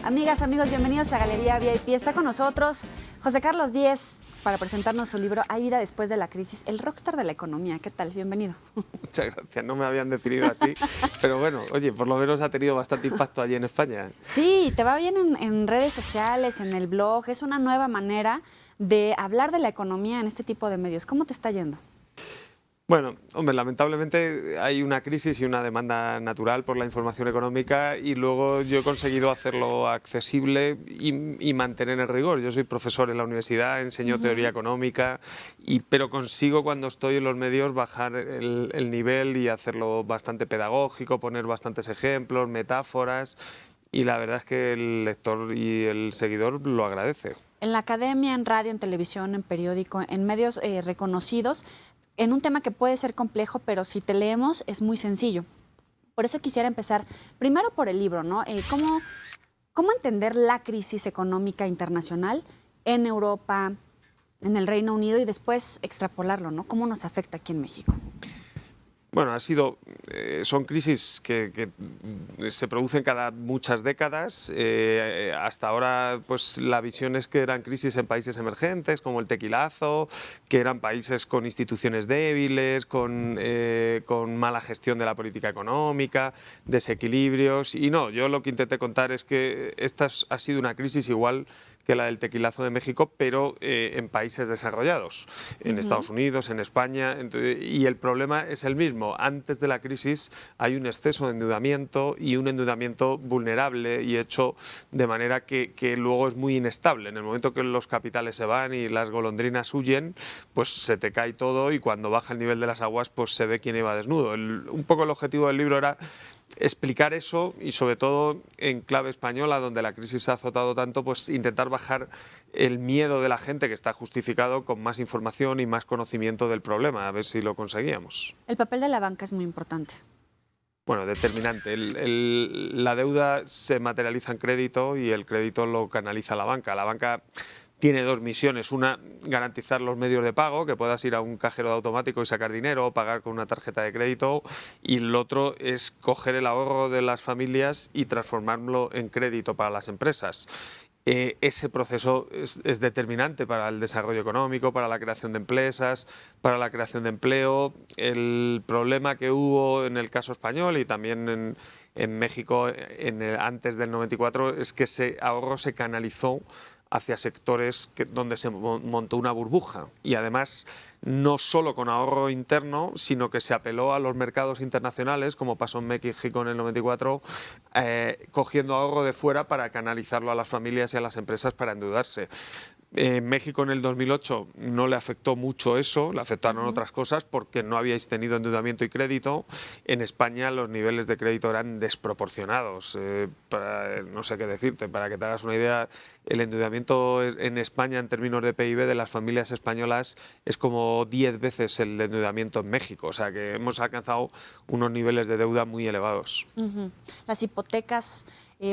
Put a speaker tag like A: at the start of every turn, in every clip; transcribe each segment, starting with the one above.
A: Amigas, amigos, bienvenidos a Galería VIP. Está con nosotros José Carlos Díez para presentarnos su libro Hay vida después de la crisis, el rockstar de la economía. ¿Qué tal? Bienvenido.
B: Muchas gracias, no me habían definido así, pero bueno, oye, por lo menos ha tenido bastante impacto allí en España.
A: Sí, te va bien en redes sociales, en el blog. Es una nueva manera de hablar de la economía en este tipo de medios. ¿Cómo te está yendo?
B: Bueno, hombre, lamentablemente hay una crisis y una demanda natural por la información económica y luego yo he conseguido hacerlo accesible y mantener el rigor. Yo soy profesor en la universidad, enseño teoría económica, pero consigo cuando estoy en los medios bajar el nivel y hacerlo bastante pedagógico, poner bastantes ejemplos, metáforas y la verdad es que el lector y el seguidor lo agradece.
A: En la academia, en radio, en televisión, en periódico, en medios reconocidos, en un tema que puede ser complejo, pero si te leemos es muy sencillo. Por eso quisiera empezar primero por el libro, ¿no? ¿Cómo entender la crisis económica internacional en Europa, en el Reino Unido y después extrapolarlo, ¿no? ¿Cómo nos afecta aquí en México?
B: Bueno, son crisis que se producen cada muchas décadas. Hasta ahora, pues la visión es que eran crisis en países emergentes, como el tequilazo, que eran países con instituciones débiles, con mala gestión de la política económica, desequilibrios. Y no, yo lo que intenté contar es que esta ha sido una crisis igual que la del tequilazo de México, pero en países desarrollados, en Estados Unidos, en España, y el problema es el mismo. Antes de la crisis hay un exceso de endeudamiento y un endeudamiento vulnerable y hecho de manera que luego es muy inestable. En el momento que los capitales se van y las golondrinas huyen, pues se te cae todo y cuando baja el nivel de las aguas, pues se ve quién iba desnudo. Un poco el objetivo del libro era explicar eso y sobre todo en clave española, donde la crisis se ha azotado tanto, pues intentar bajar el miedo de la gente, que está justificado, con más información y más conocimiento del problema, a ver si lo conseguíamos.
A: El papel de la banca es muy importante.
B: Bueno, determinante. La deuda se materializa en crédito y el crédito lo canaliza la banca. La banca tiene dos misiones. Una, garantizar los medios de pago, que puedas ir a un cajero de automático y sacar dinero o pagar con una tarjeta de crédito. Y el otro es coger el ahorro de las familias y transformarlo en crédito para las empresas. Ese proceso es determinante para el desarrollo económico, para la creación de empresas, para la creación de empleo. El problema que hubo en el caso español y también en México antes del 94 es que ese ahorro se canalizó hacia sectores donde se montó una burbuja y además no solo con ahorro interno, sino que se apeló a los mercados internacionales, como pasó en México en el 94, cogiendo ahorro de fuera para canalizarlo a las familias y a las empresas para endeudarse. En México en el 2008 no le afectó mucho eso, le afectaron otras cosas porque no habíais tenido endeudamiento y crédito. En España los niveles de crédito eran desproporcionados. No sé qué decirte, para que te hagas una idea, el endeudamiento en España en términos de PIB de las familias españolas es como 10 veces el endeudamiento en México. O sea que hemos alcanzado unos niveles de deuda muy elevados.
A: Las hipotecas,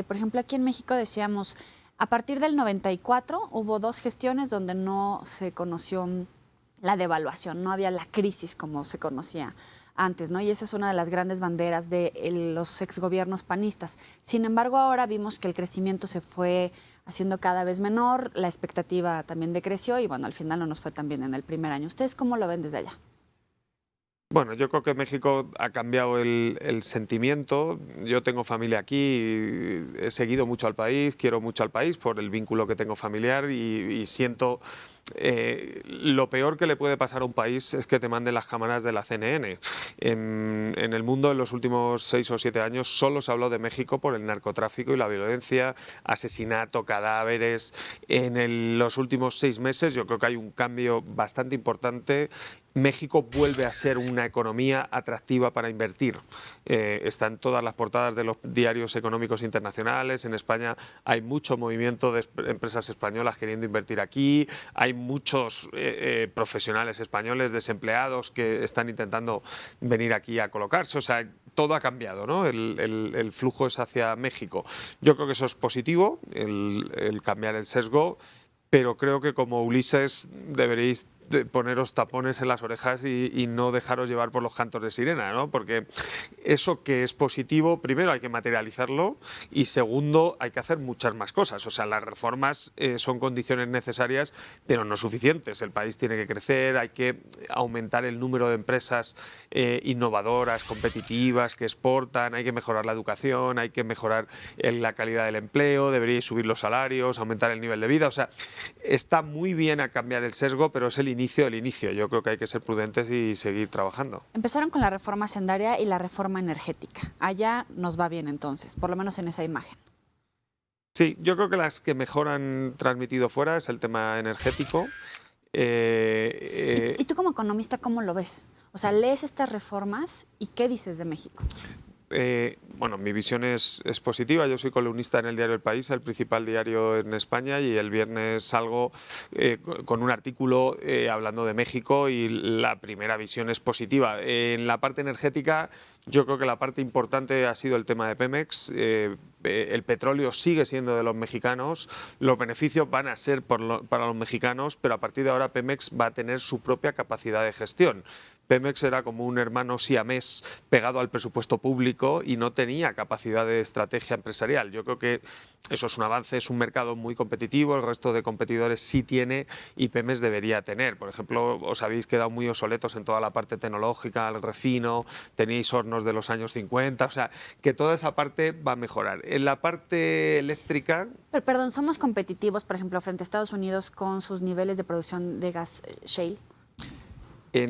A: por ejemplo, aquí en México decíamos, a partir del 94 hubo dos gestiones donde no se conoció la devaluación, no había la crisis como se conocía antes, ¿no? Y esa es una de las grandes banderas de los exgobiernos panistas. Sin embargo, ahora vimos que el crecimiento se fue haciendo cada vez menor, la expectativa también decreció y bueno, al final no nos fue tan bien en el primer año. ¿Ustedes cómo lo ven desde allá?
B: Bueno, yo creo que México ha cambiado el sentimiento. Yo tengo familia aquí, he seguido mucho al país, quiero mucho al país por el vínculo que tengo familiar y siento lo peor que le puede pasar a un país es que te manden las cámaras de la CNN. En el mundo, en los últimos 6 o 7 años, solo se habló de México por el narcotráfico y la violencia, asesinato, cadáveres. En los últimos 6 meses yo creo que hay un cambio bastante importante. México vuelve a ser una economía atractiva para invertir. Está en todas las portadas de los diarios económicos internacionales. En España hay mucho movimiento de empresas españolas queriendo invertir aquí. Hay muchos profesionales españoles desempleados que están intentando venir aquí a colocarse. O sea, todo ha cambiado, ¿no? El flujo es hacia México. Yo creo que eso es positivo, el cambiar el sesgo, pero creo que como Ulises deberéis poneros tapones en las orejas y no dejaros llevar por los cantos de sirena, ¿no? Porque eso que es positivo, primero hay que materializarlo y segundo hay que hacer muchas más cosas. O sea, las reformas son condiciones necesarias, pero no suficientes. El país tiene que crecer, hay que aumentar el número de empresas innovadoras, competitivas, que exportan, hay que mejorar la educación, hay que mejorar la calidad del empleo, deberíais subir los salarios, aumentar el nivel de vida. O sea, está muy bien a cambiar el sesgo, pero es el inicio del inicio. Yo creo que hay que ser prudentes y seguir trabajando.
A: Empezaron con la reforma hacendaria y la reforma energética. Allá nos va bien entonces, por lo menos en esa imagen.
B: Sí, yo creo que las que mejor han transmitido fuera es el tema energético.
A: ¿Y tú como economista cómo lo ves? O sea, lees estas reformas y ¿qué dices de México?
B: Bueno, mi visión es positiva. Yo soy columnista en el diario El País, el principal diario en España, y el viernes salgo con un artículo hablando de México y la primera visión es positiva. En la parte energética, yo creo que la parte importante ha sido el tema de Pemex. El petróleo sigue siendo de los mexicanos, los beneficios van a ser para los mexicanos, pero a partir de ahora Pemex va a tener su propia capacidad de gestión. Pemex era como un hermano siamés pegado al presupuesto público y no tenía capacidad de estrategia empresarial. Yo creo que eso es un avance, es un mercado muy competitivo, el resto de competidores sí tiene y Pemex debería tener. Por ejemplo, os habéis quedado muy obsoletos en toda la parte tecnológica, el refino, tenéis hornos de los años 50, o sea, que toda esa parte va a mejorar. En la parte eléctrica...
A: Pero, perdón, ¿somos competitivos, por ejemplo, frente a Estados Unidos con sus niveles de producción de gas shale?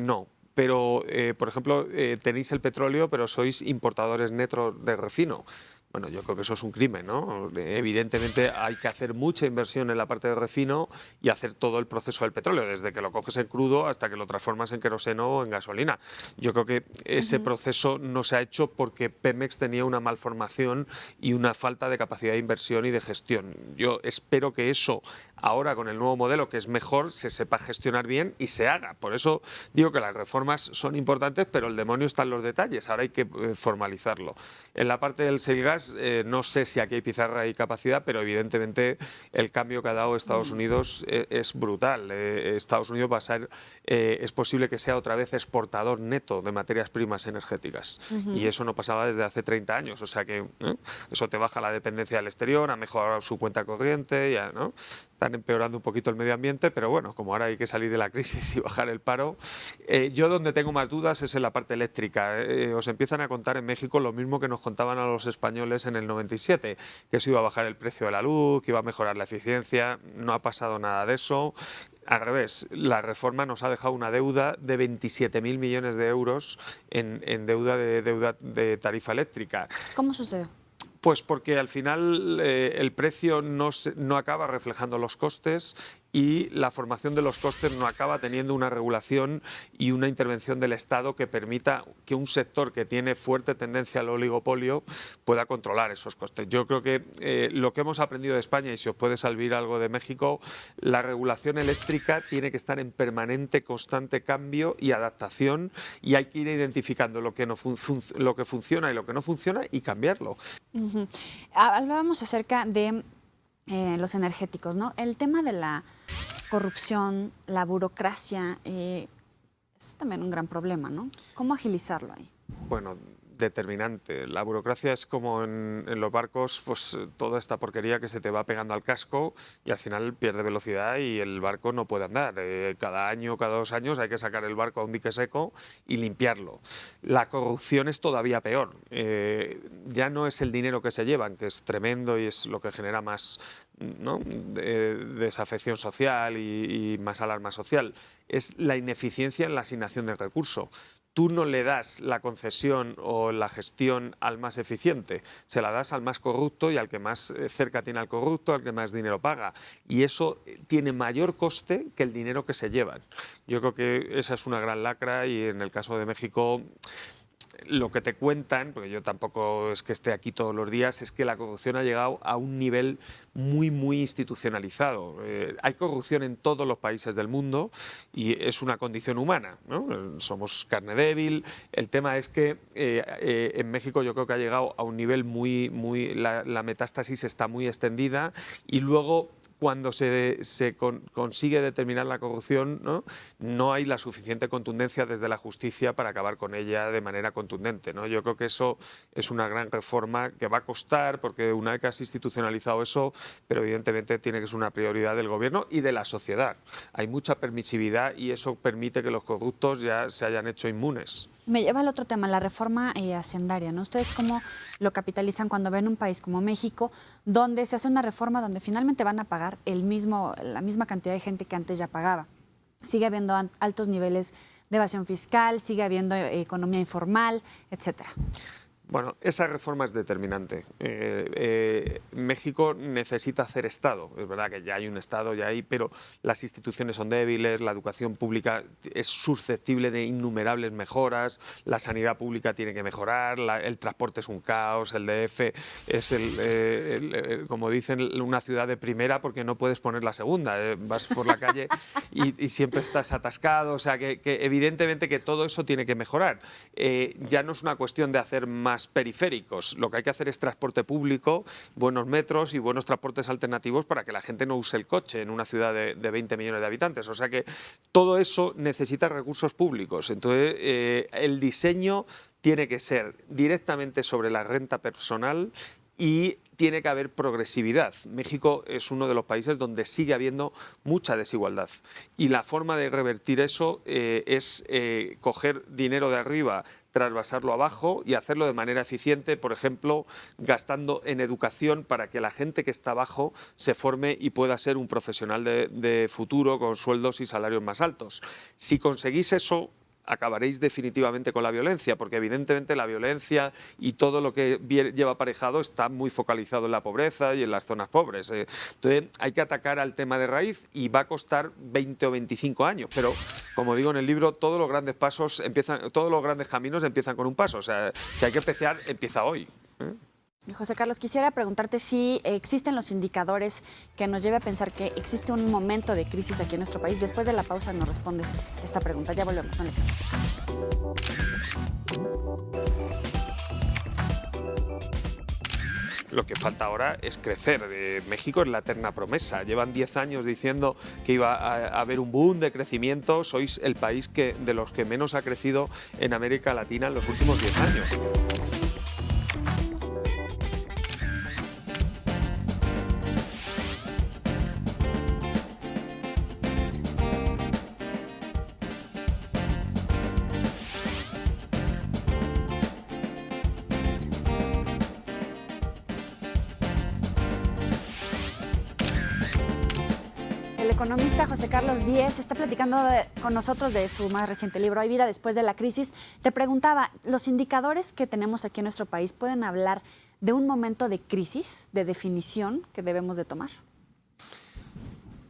B: No. Pero, por ejemplo, tenéis el petróleo, pero sois importadores netos de refino. Bueno, yo creo que eso es un crimen, ¿no? Evidentemente hay que hacer mucha inversión en la parte de refino y hacer todo el proceso del petróleo, desde que lo coges en crudo hasta que lo transformas en queroseno o en gasolina. Yo creo que ese proceso no se ha hecho porque Pemex tenía una malformación y una falta de capacidad de inversión y de gestión. Yo espero que eso ahora con el nuevo modelo, que es mejor, se sepa gestionar bien y se haga. Por eso digo que las reformas son importantes, pero el demonio está en los detalles. Ahora hay que formalizarlo. En la parte del shale gas, no sé si aquí hay pizarra y capacidad, pero evidentemente el cambio que ha dado Estados Unidos es brutal. Estados Unidos va a ser, es posible que sea otra vez exportador neto de materias primas energéticas. Y eso no pasaba desde hace 30 años. O sea que eso te baja la dependencia del exterior, ha mejorado su cuenta corriente, ya, ¿no? Están empeorando un poquito el medio ambiente, pero bueno, como ahora hay que salir de la crisis y bajar el paro. Yo donde tengo más dudas es en la parte eléctrica. Os empiezan a contar en México lo mismo que nos contaban a los españoles en el 97, que se iba a bajar el precio de la luz, que iba a mejorar la eficiencia. No ha pasado nada de eso. Al revés, la reforma nos ha dejado una deuda de 27.000 millones de euros en deuda de tarifa eléctrica.
A: ¿Cómo sucede?
B: Pues porque al final el precio no acaba reflejando los costes y la formación de los costes no acaba teniendo una regulación y una intervención del Estado que permita que un sector que tiene fuerte tendencia al oligopolio pueda controlar esos costes. Yo creo que lo que hemos aprendido de España, y si os puede servir algo de México, la regulación eléctrica tiene que estar en permanente, constante cambio y adaptación, y hay que ir identificando lo que funciona y lo que no funciona y cambiarlo.
A: Hablábamos acerca de los energéticos, ¿no? El tema de la corrupción, la burocracia, es también un gran problema, ¿no? ¿Cómo agilizarlo ahí?
B: Bueno, determinante. La burocracia es como en los barcos, pues toda esta porquería que se te va pegando al casco y al final pierde velocidad y el barco no puede andar. Cada año, cada 2 años hay que sacar el barco a un dique seco y limpiarlo. La corrupción es todavía peor. Ya no es el dinero que se llevan, que es tremendo y es lo que genera más, ¿no?, desafección social y más alarma social. Es la ineficiencia en la asignación del recurso. Tú no le das la concesión o la gestión al más eficiente, se la das al más corrupto y al que más cerca tiene al corrupto, al que más dinero paga. Y eso tiene mayor coste que el dinero que se llevan. Yo creo que esa es una gran lacra y en el caso de México lo que te cuentan, porque yo tampoco es que esté aquí todos los días, es que la corrupción ha llegado a un nivel muy, muy institucionalizado. Hay corrupción en todos los países del mundo y es una condición humana, ¿no? Somos carne débil. El tema es que en México yo creo que ha llegado a un nivel la metástasis está muy extendida y luego cuando se consigue determinar la corrupción, no hay la suficiente contundencia desde la justicia para acabar con ella de manera contundente, ¿no? Yo creo que eso es una gran reforma que va a costar, porque una vez que has institucionalizado eso, pero evidentemente tiene que ser una prioridad del gobierno y de la sociedad. Hay mucha permisividad y eso permite que los corruptos ya se hayan hecho inmunes.
A: Me lleva al otro tema, la reforma hacendaria, ¿no? ¿Ustedes cómo lo capitalizan cuando ven un país como México, donde se hace una reforma donde finalmente van a pagar la misma cantidad de gente que antes ya pagaba? Sigue habiendo altos niveles de evasión fiscal, sigue habiendo economía informal, etcétera.
B: Bueno, esa reforma es determinante. México necesita hacer Estado. Es verdad que ya hay un Estado, pero las instituciones son débiles, la educación pública es susceptible de innumerables mejoras, la sanidad pública tiene que mejorar, el transporte es un caos, el DF es, como dicen, una ciudad de primera porque no puedes poner la segunda. Vas por la calle y siempre estás atascado. O sea, que evidentemente que todo eso tiene que mejorar. Ya no es una cuestión de hacer más periféricos. Lo que hay que hacer es transporte público, buenos metros y buenos transportes alternativos para que la gente no use el coche en una ciudad de 20 millones de habitantes. O sea que todo eso necesita recursos públicos. Entonces, el diseño tiene que ser directamente sobre la renta personal y tiene que haber progresividad. México es uno de los países donde sigue habiendo mucha desigualdad y la forma de revertir eso es coger dinero de arriba, trasvasarlo abajo y hacerlo de manera eficiente, por ejemplo, gastando en educación para que la gente que está abajo se forme y pueda ser un profesional de futuro con sueldos y salarios más altos. Si conseguís eso, acabaréis definitivamente con la violencia, porque evidentemente la violencia y todo lo que lleva aparejado está muy focalizado en la pobreza y en las zonas pobres. Entonces hay que atacar al tema de raíz y va a costar 20 o 25 años, pero como digo en el libro, todos los grandes caminos empiezan con un paso. O sea, si hay que empezar, empieza hoy.
A: José Carlos, quisiera preguntarte si existen los indicadores que nos lleve a pensar que existe un momento de crisis aquí en nuestro país. Después de la pausa nos respondes esta pregunta. Ya volvemos. No le
B: Lo que falta ahora es crecer. México es la eterna promesa. Llevan 10 años diciendo que iba a haber un boom de crecimiento. Sois el país de los que menos ha crecido en América Latina en los últimos 10 años.
A: El economista José Carlos Díez está platicando con nosotros de su más reciente libro, Hay vida después de la crisis. Te preguntaba, ¿los indicadores que tenemos aquí en nuestro país pueden hablar de un momento de crisis, de definición que debemos de tomar?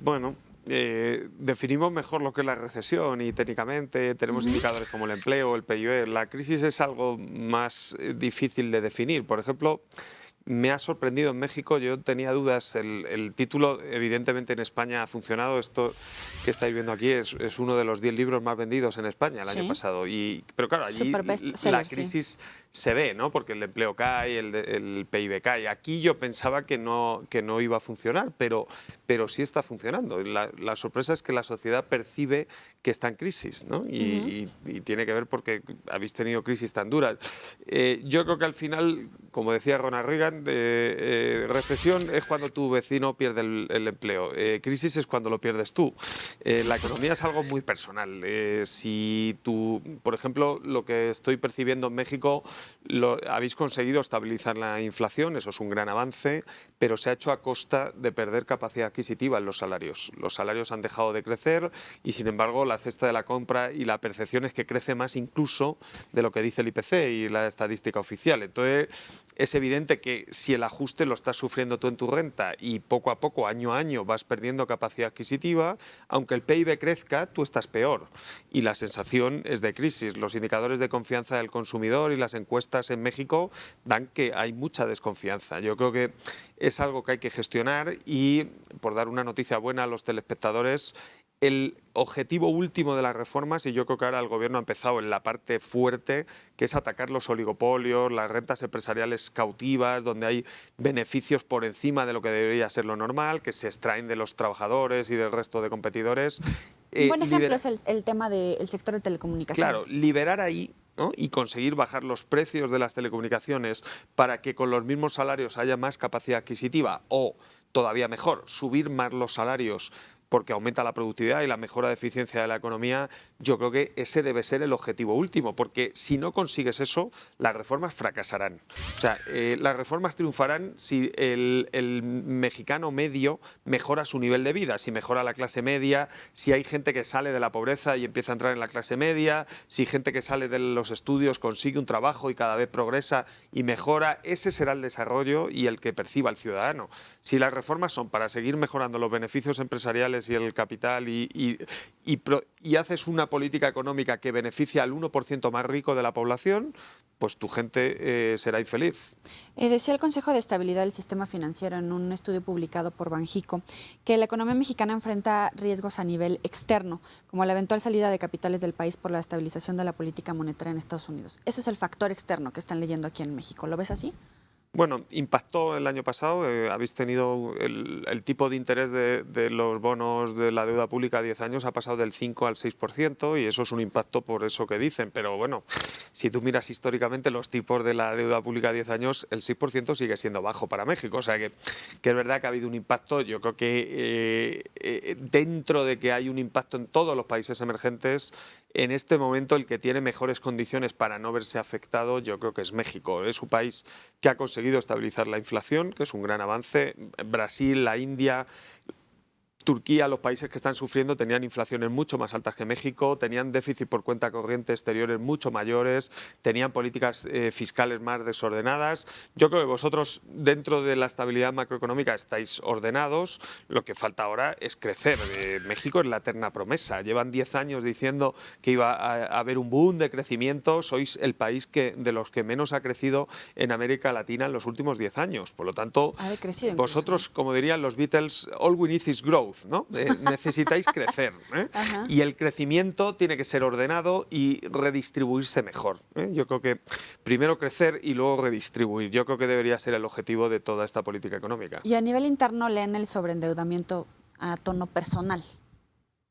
B: Bueno, definimos mejor lo que es la recesión y técnicamente tenemos indicadores como el empleo, el PIB. La crisis es algo más difícil de definir. Por ejemplo, me ha sorprendido en México. Yo tenía dudas. El título, evidentemente, en España ha funcionado. Esto que estáis viendo aquí es uno de los 10 libros más vendidos en España el año pasado. Pero claro, allí
A: Super best
B: la
A: seller,
B: crisis se ve, ¿no? Porque el empleo cae, el PIB cae. Aquí yo pensaba que no iba a funcionar, pero sí está funcionando. La sorpresa es que la sociedad percibe que está en crisis, ¿no? Y tiene que ver porque habéis tenido crisis tan duras. Yo creo que al final, como decía Ronald Reagan, recesión es cuando tu vecino pierde el empleo. Crisis es cuando lo pierdes tú. La economía es algo muy personal. Si tú, por ejemplo, lo que estoy percibiendo en México, habéis conseguido estabilizar la inflación, eso es un gran avance, pero se ha hecho a costa de perder capacidad adquisitiva en los salarios. Los salarios han dejado de crecer y, sin embargo, la cesta de la compra y la percepción es que crece más incluso de lo que dice el IPC y la estadística oficial. Entonces, es evidente que si el ajuste lo estás sufriendo tú en tu renta y poco a poco, año a año, vas perdiendo capacidad adquisitiva, aunque el PIB crezca, tú estás peor. Y la sensación es de crisis. Los indicadores de confianza del consumidor y las encuestas en México dan que hay mucha desconfianza. Yo creo que es algo que hay que gestionar y, por dar una noticia buena a los telespectadores, el objetivo último de las reformas, y yo creo que ahora el Gobierno ha empezado en la parte fuerte, que es atacar los oligopolios, las rentas empresariales cautivas, donde hay beneficios por encima de lo que debería ser lo normal, que se extraen de los trabajadores y del resto de competidores.
A: Un buen ejemplo es el tema del sector de telecomunicaciones.
B: Claro, liberar ahí, ¿no? Y conseguir bajar los precios de las telecomunicaciones para que con los mismos salarios haya más capacidad adquisitiva o, todavía mejor, subir más los salarios porque aumenta la productividad y la mejora de eficiencia de la economía. Yo creo que ese debe ser el objetivo último, porque si no consigues eso, las reformas fracasarán. O sea, las reformas triunfarán si el mexicano medio mejora su nivel de vida, si mejora la clase media, si hay gente que sale de la pobreza y empieza a entrar en la clase media, si gente que sale de los estudios consigue un trabajo y cada vez progresa y mejora. Ese será el desarrollo y el que perciba el ciudadano. Si las reformas son para seguir mejorando los beneficios empresariales y el capital y haces una política económica que beneficia al 1% más rico de la población, pues tu gente será infeliz.
A: Decía el Consejo de Estabilidad del Sistema Financiero en un estudio publicado por Banjico que la economía mexicana enfrenta riesgos a nivel externo, como la eventual salida de capitales del país por la estabilización de la política monetaria en Estados Unidos. Ese es el factor externo que están leyendo aquí en México. ¿Lo ves así?
B: Bueno, impactó el año pasado. Habéis tenido el tipo de interés de los bonos de la deuda pública a 10 años ha pasado del 5 al 6% y eso es un impacto por eso que dicen. Pero bueno, si tú miras históricamente los tipos de la deuda pública a 10 años, el 6% sigue siendo bajo para México. O sea que es verdad que ha habido un impacto. Yo creo que dentro de que hay un impacto en todos los países emergentes, en este momento el que tiene mejores condiciones para no verse afectado, yo creo que es México. Es un país que ha conseguido estabilizar la inflación, que es un gran avance. Brasil, la India, Turquía, los países que están sufriendo, tenían inflaciones mucho más altas que México, tenían déficit por cuenta corriente exteriores mucho mayores, tenían políticas fiscales más desordenadas. Yo creo que vosotros, dentro de la estabilidad macroeconómica, estáis ordenados. Lo que falta ahora es crecer. México es la eterna promesa. Llevan 10 años diciendo que iba a haber un boom de crecimiento. Sois el país de los que menos ha crecido en América Latina en los últimos 10 años. Por lo tanto, vosotros, como dirían los Beatles, all we need is growth, ¿no? Necesitáis crecer, ¿eh? Y el crecimiento tiene que ser ordenado y redistribuirse mejor, ¿eh? Yo creo que primero crecer y luego redistribuir. Yo creo que debería ser el objetivo de toda esta política económica.
A: Y a nivel interno leen el sobreendeudamiento a tono personal.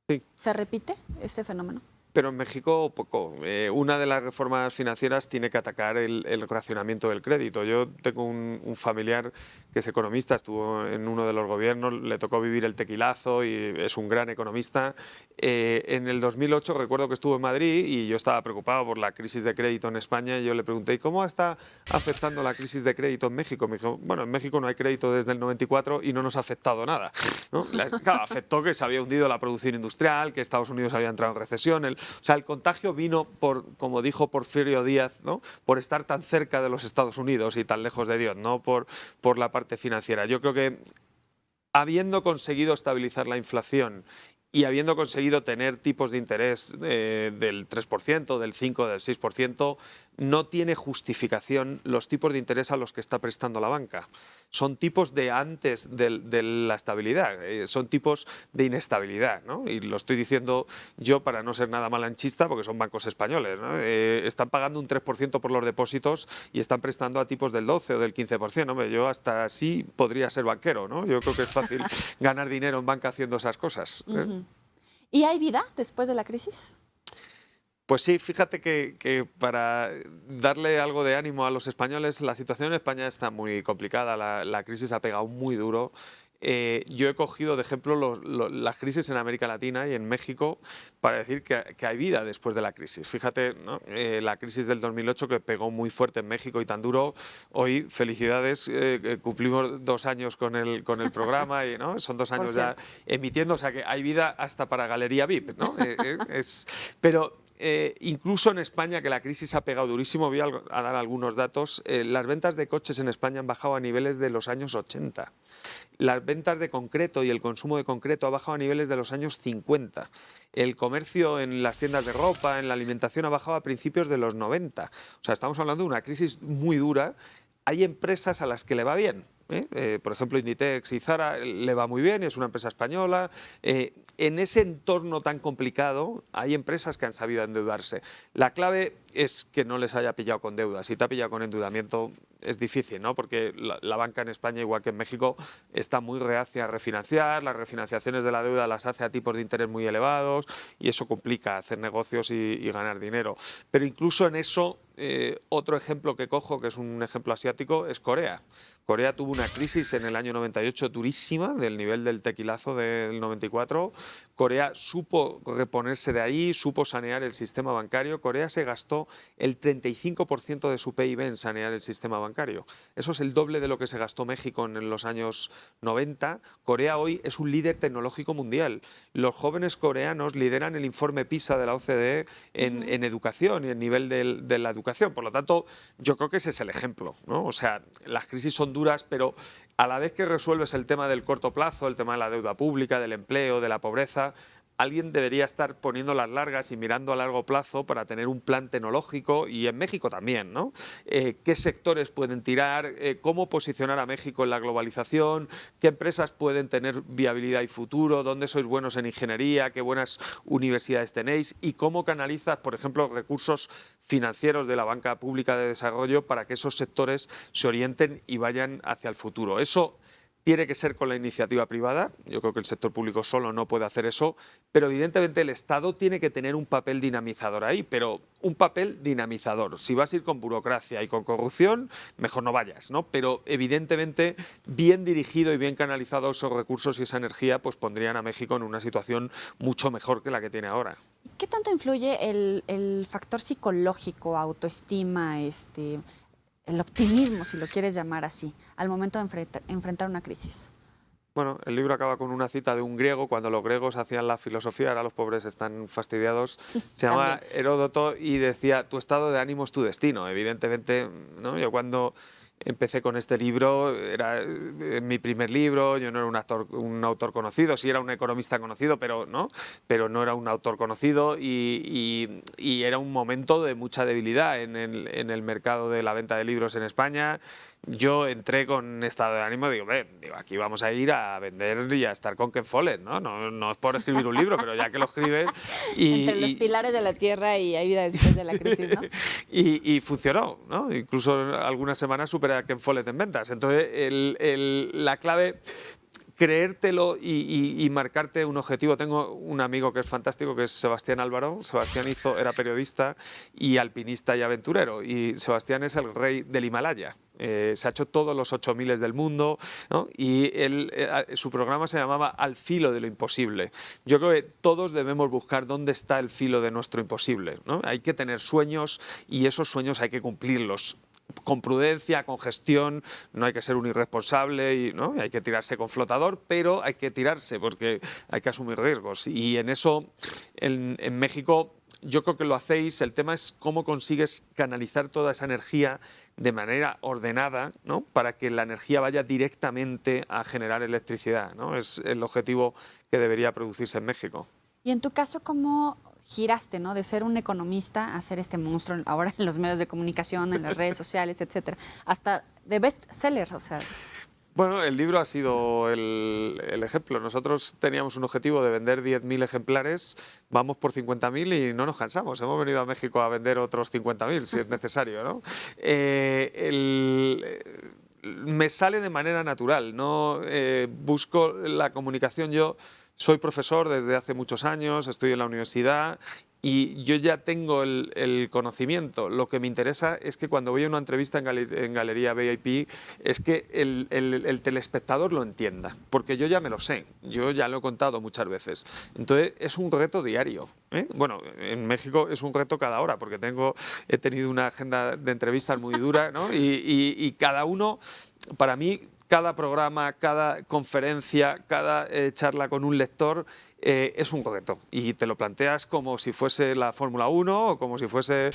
B: Sí.
A: ¿Se repite este fenómeno?
B: Pero en México poco. Una de las reformas financieras tiene que atacar el racionamiento del crédito. Yo tengo un familiar que es economista, estuvo en uno de los gobiernos, le tocó vivir el tequilazo y es un gran economista. En el 2008 recuerdo que estuvo en Madrid y yo estaba preocupado por la crisis de crédito en España y yo le pregunté, ¿y cómo está afectando la crisis de crédito en México? Me dijo, bueno, en México no hay crédito desde el 94 y no nos ha afectado nada, ¿no? Claro, afectó que se había hundido la producción industrial, que Estados Unidos había entrado en recesión. O sea, el contagio vino por, como dijo Porfirio Díaz, ¿no? Por estar tan cerca de los Estados Unidos y tan lejos de Dios, no por la parte financiera. Yo creo que habiendo conseguido estabilizar la inflación y habiendo conseguido tener tipos de interés del 3%, del 5%, del 6%, no tiene justificación los tipos de interés a los que está prestando la banca. Son tipos de antes de la estabilidad, son tipos de inestabilidad, ¿no? Y lo estoy diciendo yo para no ser nada malanchista, porque son bancos españoles, ¿no? Están pagando un 3% por los depósitos y están prestando a tipos del 12 o del 15%. Hombre, yo hasta así podría ser banquero, ¿no? Yo creo que es fácil ganar dinero en banca haciendo esas cosas.
A: ¿Y hay vida después de la crisis?
B: Pues sí, fíjate que para darle algo de ánimo a los españoles, la situación en España está muy complicada, la crisis ha pegado muy duro. Yo he cogido de ejemplo las crisis en América Latina y en México para decir que hay vida después de la crisis. Fíjate, ¿no? La crisis del 2008 que pegó muy fuerte en México y tan duro. Hoy, felicidades, cumplimos 2 años con el programa y ¿no? Son 2 años ya emitiendo, o sea que hay vida hasta para Galería VIP, ¿no? Pero incluso en España, que la crisis ha pegado durísimo, voy a dar algunos datos, las ventas de coches en España han bajado a niveles de los años 80. Las ventas de concreto y el consumo de concreto ha bajado a niveles de los años 50. El comercio en las tiendas de ropa, en la alimentación, ha bajado a principios de los 90. O sea, estamos hablando de una crisis muy dura. Hay empresas a las que le va bien. Por ejemplo, Inditex y Zara le va muy bien, es una empresa española. En ese entorno tan complicado hay empresas que han sabido endeudarse. La clave es que no les haya pillado con deuda. Si te ha pillado con endeudamiento es difícil, ¿no? Porque la banca en España, igual que en México, está muy reacia a refinanciar. Las refinanciaciones de la deuda las hace a tipos de interés muy elevados y eso complica hacer negocios y ganar dinero. Pero incluso en eso, otro ejemplo que cojo, que es un ejemplo asiático, es Corea. Corea tuvo una crisis en el año 98 durísima, del nivel del tequilazo del 94. Corea supo reponerse de ahí, supo sanear el sistema bancario. Corea se gastó el 35% de su PIB en sanear el sistema bancario. Eso es el doble de lo que se gastó México en los años 90. Corea hoy es un líder tecnológico mundial. Los jóvenes coreanos lideran el informe PISA de la OCDE en educación y en nivel de la educación. Por lo tanto, yo creo que ese es el ejemplo, ¿no? O sea, las crisis son duras, pero a la vez que resuelves el tema del corto plazo, el tema de la deuda pública, del empleo, de la pobreza, alguien debería estar poniendo las largas y mirando a largo plazo para tener un plan tecnológico, y en México también, ¿no? ¿Qué sectores pueden tirar? ¿Cómo posicionar a México en la globalización? ¿Qué empresas pueden tener viabilidad y futuro? ¿Dónde sois buenos en ingeniería? ¿Qué buenas universidades tenéis? ¿Y cómo canalizas, por ejemplo, recursos financieros de la banca pública de desarrollo para que esos sectores se orienten y vayan hacia el futuro? Eso tiene que ser con la iniciativa privada. Yo creo que el sector público solo no puede hacer eso, pero evidentemente el Estado tiene que tener un papel dinamizador ahí, pero un papel dinamizador. Si vas a ir con burocracia y con corrupción, mejor no vayas, ¿no? Pero evidentemente bien dirigido y bien canalizado esos recursos y esa energía, pues pondrían a México en una situación mucho mejor que la que tiene ahora.
A: ¿Qué tanto influye el factor psicológico, autoestima, el optimismo, si lo quieres llamar así, al momento de enfrentar una crisis?
B: Bueno, el libro acaba con una cita de un griego, cuando los griegos hacían la filosofía, ahora los pobres están fastidiados. Se llama Heródoto y decía, tu estado de ánimo es tu destino. Evidentemente, ¿no? Yo cuando empecé con este libro, era mi primer libro, yo no era un autor conocido, sí era un economista conocido, pero no era un autor conocido y era un momento de mucha debilidad en el mercado de la venta de libros en España. Yo entré con estado de ánimo, digo, aquí vamos a ir a vender y a estar con Ken Follett, ¿no? No es por escribir un libro, pero ya que lo escribes...
A: Entre los pilares de la tierra y hay vida después de la crisis, ¿no?
B: y funcionó, ¿no? Incluso algunas semanas superé a Ken Follett en ventas. Entonces, la clave... creértelo y marcarte un objetivo. Tengo un amigo que es fantástico, que es Sebastián Álvaro. Sebastián era periodista y alpinista y aventurero, y Sebastián es el rey del Himalaya. Se ha hecho todos los 8000 del mundo, ¿no? Y su programa se llamaba Al filo de lo imposible. Yo creo que todos debemos buscar dónde está el filo de nuestro imposible, ¿no? Hay que tener sueños y esos sueños hay que cumplirlos. Con prudencia, con gestión, no hay que ser un irresponsable, ¿no? Hay que tirarse con flotador, pero hay que tirarse porque hay que asumir riesgos. Y en eso, en México, yo creo que lo hacéis. El tema es cómo consigues canalizar toda esa energía de manera ordenada, ¿no? Para que la energía vaya directamente a generar electricidad, ¿no? Es el objetivo que debería producirse en México.
A: Y en tu caso, ¿cómo giraste, ¿no? De ser un economista a ser este monstruo ahora en los medios de comunicación, en las redes sociales, etcétera, hasta de bestseller, o sea.
B: Bueno, el libro ha sido el ejemplo. Nosotros teníamos un objetivo de vender 10.000 ejemplares, vamos por 50.000 y no nos cansamos. Hemos venido a México a vender otros 50.000 si es necesario, ¿no? Me sale de manera natural, no busco la comunicación. Yo soy profesor desde hace muchos años, estoy en la universidad y yo ya tengo el conocimiento. Lo que me interesa es que cuando voy a una entrevista en Galería VIP es que el telespectador lo entienda, porque yo ya me lo sé, yo ya lo he contado muchas veces. Entonces es un reto diario, ¿eh? Bueno, en México es un reto cada hora, porque he tenido una agenda de entrevistas muy dura, ¿no? Y cada uno, para mí, cada programa, cada conferencia, cada charla con un lector es un reto y te lo planteas como si fuese la Fórmula 1 o como si fuese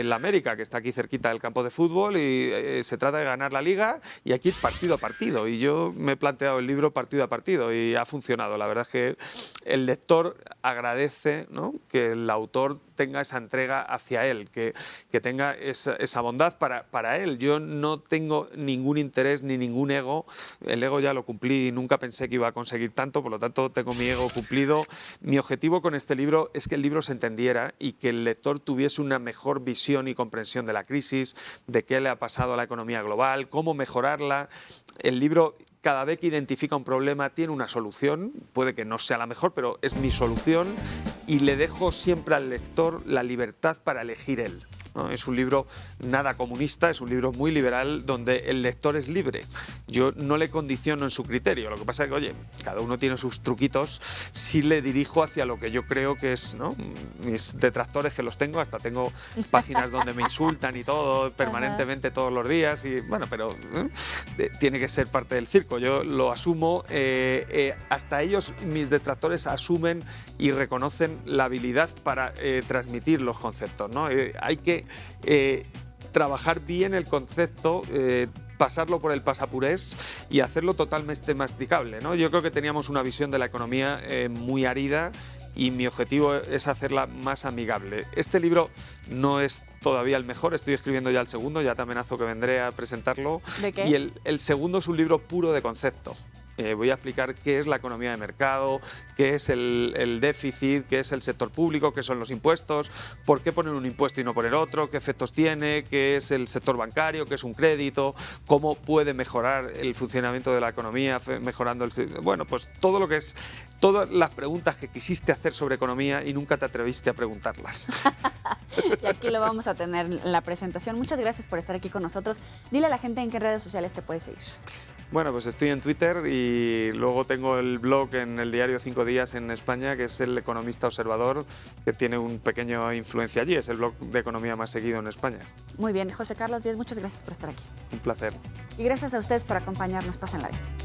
B: la América, que está aquí cerquita del campo de fútbol y se trata de ganar la liga y aquí partido a partido. Y yo me he planteado el libro partido a partido y ha funcionado. La verdad es que el lector agradece, ¿no?, que el autor tenga esa entrega hacia él, que tenga esa bondad para él. Yo no tengo ningún interés ni ningún ego. El ego ya lo cumplí y nunca pensé que iba a conseguir tanto, por lo tanto tengo mi ego cumplido. Mi objetivo con este libro es que el libro se entendiera y que el lector tuviese una mejor visión y comprensión de la crisis, de qué le ha pasado a la economía global, cómo mejorarla. El libro, cada vez que identifica un problema, tiene una solución. Puede que no sea la mejor, pero es mi solución y le dejo siempre al lector la libertad para elegir él, ¿no? Es un libro nada comunista, es un libro muy liberal donde el lector es libre. Yo no le condiciono en su criterio, lo que pasa es que, oye, cada uno tiene sus truquitos, sí le dirijo hacia lo que yo creo que es, ¿no? Mis detractores, que los tengo, hasta tengo páginas donde me insultan y todo, permanentemente todos los días, y bueno, pero tiene que ser parte del circo, yo lo asumo, hasta ellos, mis detractores, asumen y reconocen la habilidad para transmitir los conceptos, ¿no? Hay que trabajar bien el concepto, pasarlo por el pasapurés y hacerlo totalmente masticable, ¿no? Yo creo que teníamos una visión de la economía muy árida y mi objetivo es hacerla más amigable. Este libro no es todavía el mejor, estoy escribiendo ya el segundo, ya te amenazo que vendré a presentarlo.
A: ¿De qué
B: Y
A: es?
B: el segundo es un libro puro de concepto. Voy a explicar qué es la economía de mercado, qué es el déficit, qué es el sector público, qué son los impuestos, por qué poner un impuesto y no poner otro, qué efectos tiene, qué es el sector bancario, qué es un crédito, cómo puede mejorar el funcionamiento de la economía, mejorando el... Bueno, pues todo lo que es, todas las preguntas que quisiste hacer sobre economía y nunca te atreviste a preguntarlas.
A: Y aquí lo vamos a tener en la presentación. Muchas gracias por estar aquí con nosotros. Dile a la gente en qué redes sociales te puedes seguir.
B: Bueno, pues estoy en Twitter y luego tengo el blog en el diario 5 Días en España, que es El Economista Observador, que tiene una pequeña influencia allí. Es el blog de economía más seguido en España.
A: Muy bien, José Carlos Díez, muchas gracias por estar aquí.
B: Un placer.
A: Y gracias a ustedes por acompañarnos. Pásenla bien.